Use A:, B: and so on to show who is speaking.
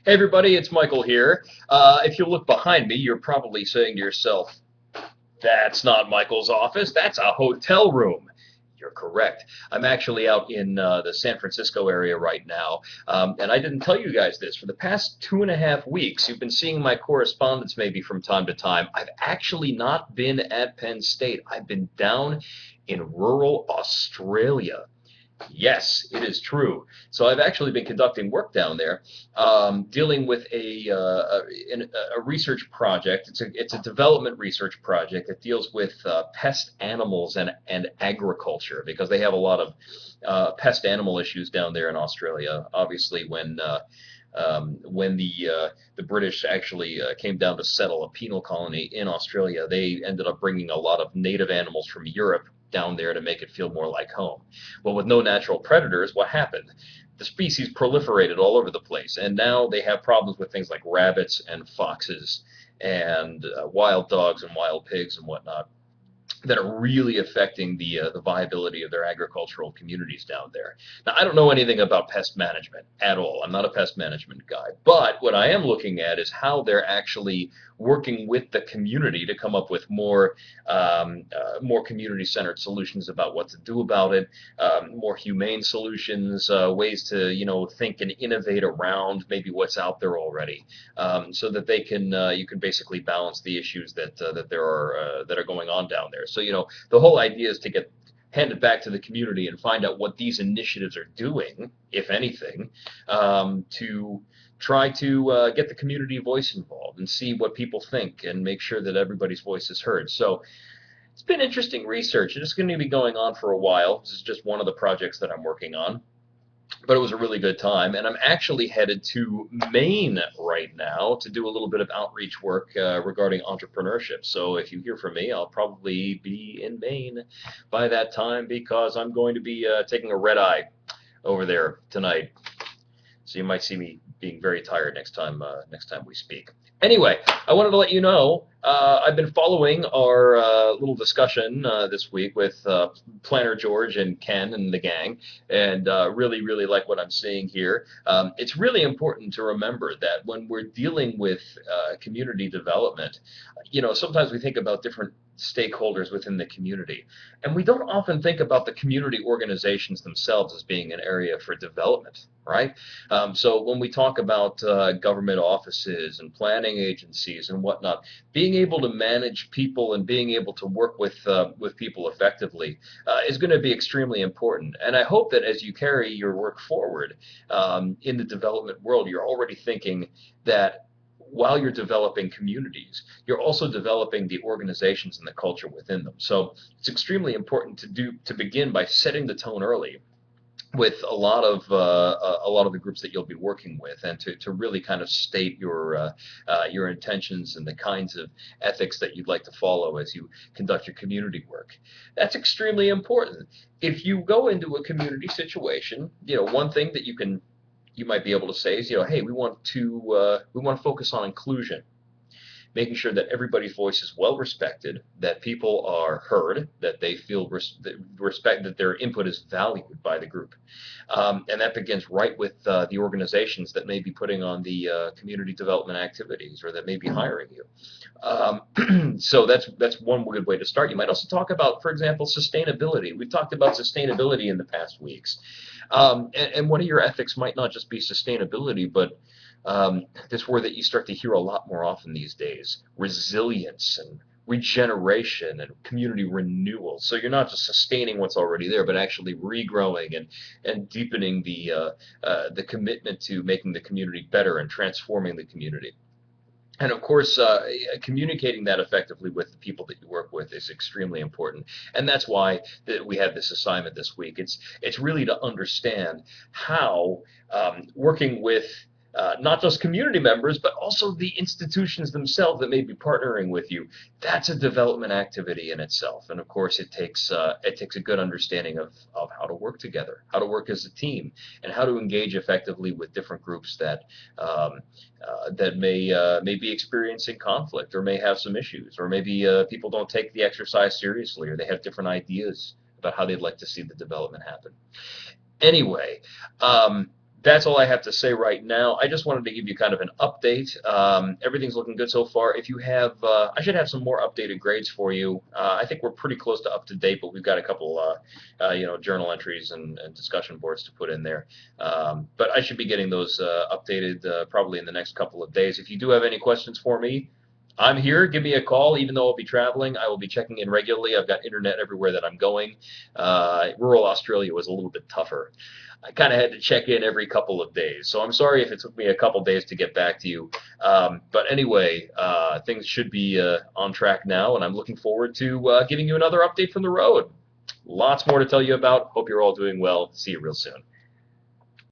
A: Hey everybody, it's Michael here. If you look behind me, you're probably saying to yourself, that's not Michael's office, that's a hotel room. You're correct. I'm actually out in the San Francisco area right now, and I didn't tell you guys this. For the past 2.5 weeks, you've been seeing my correspondence maybe from time to time. I've actually not been at Penn State. I've been down in rural Australia. Yes, it is true. So I've actually been conducting work down there, dealing with a research project. It's a development research project that deals with pest animals and agriculture because they have a lot of pest animal issues down there in Australia. Obviously, when the British actually came down to settle a penal colony in Australia, they ended up bringing a lot of native animals from Europe down there to make it feel more like home. Well, with no natural predators, what happened? The species proliferated all over the place, and now they have problems with things like rabbits and foxes and wild dogs and wild pigs and whatnot that are really affecting the viability of their agricultural communities down there. Now, I don't know anything about pest management at all. I'm not a pest management guy, but what I am looking at is how they're actually working with the community to come up with more community-centered solutions about what to do about it, more humane solutions, ways to think and innovate around maybe what's out there already, so that you can basically balance the issues that are going on down there. So the whole idea is to get handed back to the community and find out what these initiatives are doing, if anything, to try to get the community voice involved and see what people think and make sure that everybody's voice is heard. So it's been interesting research, and it's going to be going on for a while. This is just one of the projects that I'm working on, but it was a really good time. And I'm actually headed to Maine right now to do a little bit of outreach work regarding entrepreneurship. So if you hear from me, I'll probably be in Maine by that time because I'm going to be taking a red eye over there tonight. So you might see me being very tired next time we speak. Anyway, I wanted to let you know I've been following our little discussion this week with Planner George and Ken and the gang, and really, really like what I'm seeing here. It's really important to remember that when we're dealing with community development, sometimes we think about different stakeholders within the community, and we don't often think about the community organizations themselves as being an area for development, right? So when we talk about government offices and planning agencies and whatnot, being able to manage people and being able to work with people effectively is going to be extremely important. And I hope that as you carry your work forward in the development world, you're already thinking that while you're developing communities, you're also developing the organizations and the culture within them. So it's extremely important to begin by setting the tone early with a lot of the groups that you'll be working with, and to really kind of state your intentions and the kinds of ethics that you'd like to follow as you conduct your community work. That's extremely important. If you go into a community situation, one thing that you might be able to say is, hey, we want to focus on inclusion, making sure that everybody's voice is well respected, that people are heard, that they feel respect, that their input is valued by the group. And that begins right with the organizations that may be putting on the community development activities or that may be hiring you. So that's one good way to start. You might also talk about, for example, sustainability. We've talked about sustainability in the past weeks. And one of your ethics might not just be sustainability, but this word that you start to hear a lot more often these days: resilience and regeneration and community renewal. So you're not just sustaining what's already there, but actually regrowing and deepening the commitment to making the community better and transforming the community. And of course, communicating that effectively with the people that you work with is extremely important. And that's why we had this assignment this week. It's really to understand how working with not just community members, but also the institutions themselves that may be partnering with you. That's a development activity in itself. And of course, it takes a good understanding of how to work together, how to work as a team, and how to engage effectively with different groups that may be experiencing conflict or may have some issues, or maybe people don't take the exercise seriously, or they have different ideas about how they'd like to see the development happen. Anyway, That's all I have to say right now. I just wanted to give you kind of an update. Everything's looking good so far. If you have, I should have some more updated grades for you. I think we're pretty close to up to date, but we've got a couple, journal entries and discussion boards to put in there. But I should be getting those updated probably in the next couple of days. If you do have any questions for me, I'm here. Give me a call. Even though I'll be traveling, I will be checking in regularly. I've got internet everywhere that I'm going. Rural Australia was a little bit tougher. I kind of had to check in every couple of days. So I'm sorry if it took me a couple days to get back to you. But anyway, things should be on track now, and I'm looking forward to giving you another update from the road. Lots more to tell you about. Hope you're all doing well. See you real soon.